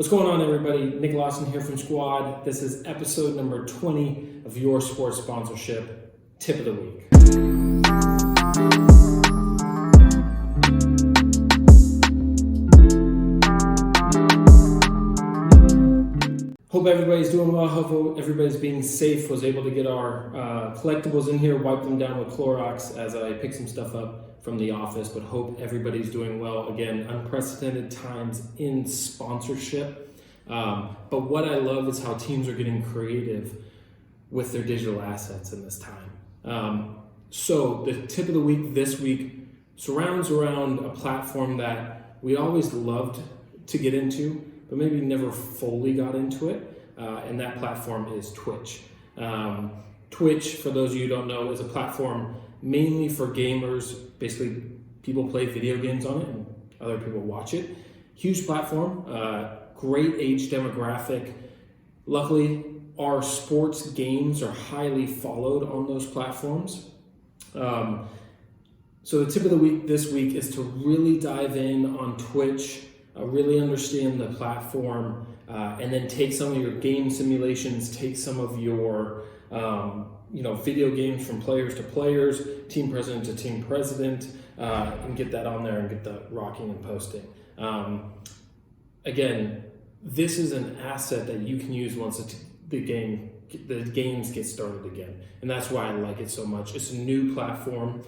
What's going on, everybody? Nick Lawson here from Squad. This is episode number 20 of your sports sponsorship tip of the week. Hope everybody's doing well. Hope everybody's being safe. Was able to get our collectibles in here, wipe them down with Clorox as I pick some stuff up from the office, but hope everybody's doing well. Again, unprecedented times in sponsorship. But what I love is how teams are getting creative with their digital assets in this time. So the tip of the week this week surrounds around a platform that we always loved to get into, but maybe never fully got into it. And that platform is Twitch. Twitch, for those of you who don't know, is a platform mainly for gamers. Basically, people play video games on it and other people watch it. Huge platform, great age demographic. Luckily, our sports games are highly followed on those platforms. So the tip of the week this week is to really dive in on Twitch, really understand the platform, and then take some of your game simulations, take some of your video games from players to players, team president to team president, and get that on there and get that rocking and posting. Again, this is an asset that you can use once the games get started again. And that's why I like it so much. It's a new platform,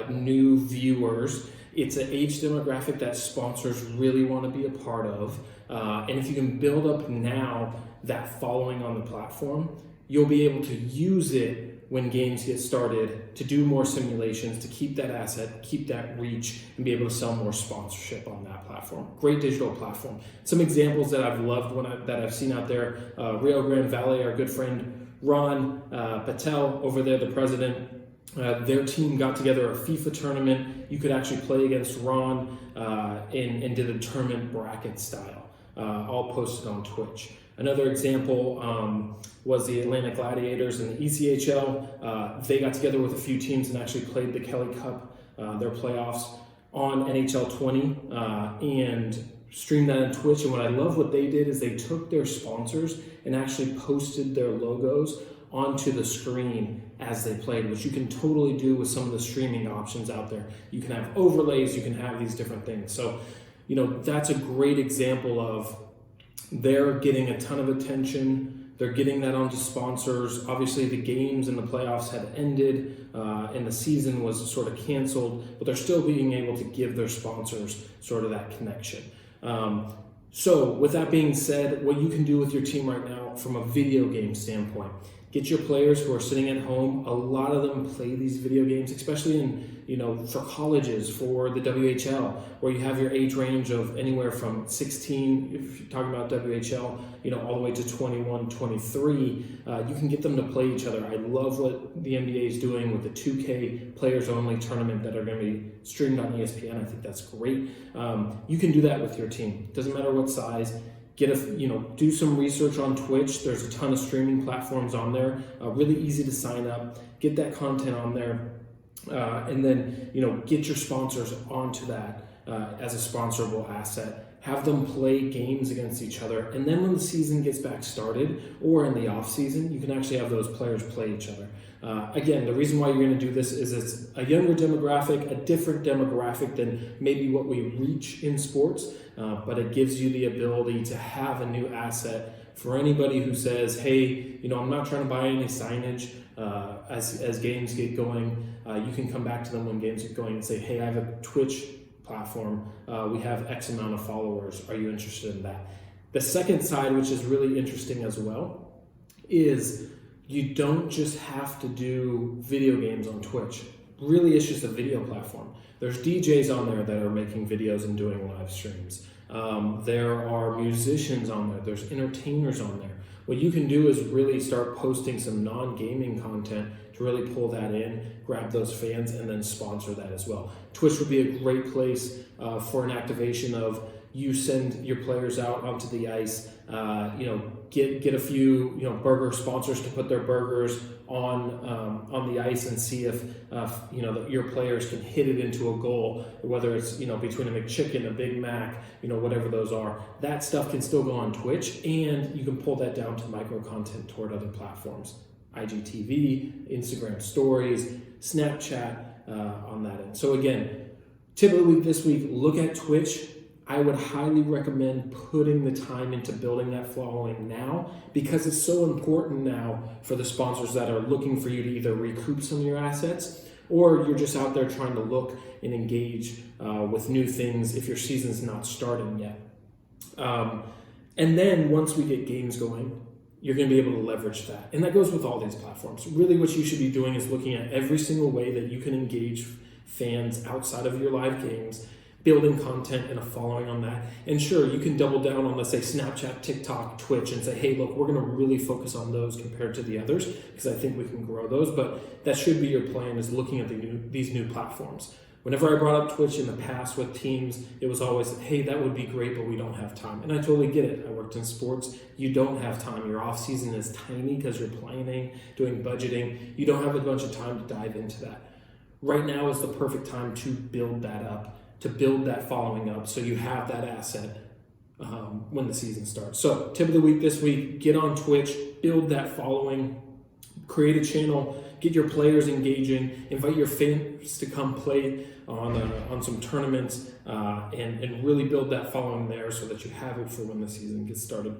new viewers. It's an age demographic that sponsors really want to be a part of. And if you can build up now that following on the platform, you'll be able to use it when games get started to do more simulations, to keep that asset, keep that reach, and be able to sell more sponsorship on that platform. Great digital platform. Some examples that I've loved that I've seen out there, Rio Grande Valley, our good friend Ron Patel over there, the president, their team got together a FIFA tournament. You could actually play against Ron and did a tournament bracket style, all posted on Twitch. Another example was the Atlanta Gladiators in the ECHL. They got together with a few teams and actually played the Kelly Cup, their playoffs, on NHL 20 and streamed that on Twitch. And what I love what they did is they took their sponsors and actually posted their logos onto the screen as they played, which you can totally do with some of the streaming options out there. You can have overlays, you can have these different things. So, that's a great example of they're getting a ton of attention. They're getting that onto sponsors. Obviously, the games and the playoffs had ended and the season was sort of canceled, but they're still being able to give their sponsors sort of that connection. So with that being said, what you can do with your team right now from a video game standpoint, get your players who are sitting at home. A lot of them play these video games, especially in, for colleges, for the WHL, where you have your age range of anywhere from 16, if you're talking about WHL, all the way to 21, 23. You can get them to play each other. I love what the NBA is doing with the 2K players only tournament that are going to be streamed on ESPN. I think that's great. You can do that with your team. Doesn't matter what size. Do some research on Twitch. There's a ton of streaming platforms on there. Really easy to sign up. Get that content on there, and then get your sponsors onto that as a sponsorable asset. Have them play games against each other, and then when the season gets back started, or in the off season, you can actually have those players play each other. Again, the reason why you're going to do this is it's a younger demographic, a different demographic than maybe what we reach in sports, but it gives you the ability to have a new asset for anybody who says, hey, I'm not trying to buy any signage as games get going. You can come back to them when games get going and say, hey, I have a Twitch platform. We have X amount of followers. Are you interested in that? The second side, which is really interesting as well, is you don't just have to do video games on Twitch. Really, it's just a video platform. There's DJs on there that are making videos and doing live streams. There are musicians on there. There's entertainers on there. What you can do is really start posting some non-gaming content to really pull that in, grab those fans, and then sponsor that as well. Twitch would be a great place for an activation of you send your players out onto the ice, get a few, burger sponsors to put their burgers on the ice and see if, your players can hit it into a goal, whether it's, between a McChicken, a Big Mac, whatever those are. That stuff can still go on Twitch, and you can pull that down to micro content toward other platforms. IGTV, Instagram stories, Snapchat on that end. So again, tip of the week this week, look at Twitch. I would highly recommend putting the time into building that following now, because it's so important now for the sponsors that are looking for you to either recoup some of your assets, or you're just out there trying to look and engage with new things if your season's not starting yet. And then once we get games going, you're going to be able to leverage that. And that goes with all these platforms. Really what you should be doing is looking at every single way that you can engage fans outside of your live games, building content and a following on that. And sure, you can double down on, let's say, Snapchat, TikTok, Twitch, and say, hey, look, we're going to really focus on those compared to the others, because I think we can grow those. But that should be your plan, is looking at these new platforms. Whenever I brought up Twitch in the past with teams, it was always, hey, that would be great, but we don't have time. And I totally get it. I worked in sports. You don't have time. Your off season is tiny because you're planning, doing budgeting. You don't have a bunch of time to dive into that. Right now is the perfect time to build that up, to build that following up, so you have that asset when the season starts. So tip of the week this week, get on Twitch, build that following, create a channel, get your players engaging, invite your fans to come play on some tournaments, and really build that following there so that you have it for when the season gets started.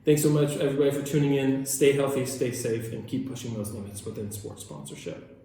Thanks so much, everybody, for tuning in. Stay healthy, stay safe, and keep pushing those limits within sports sponsorship.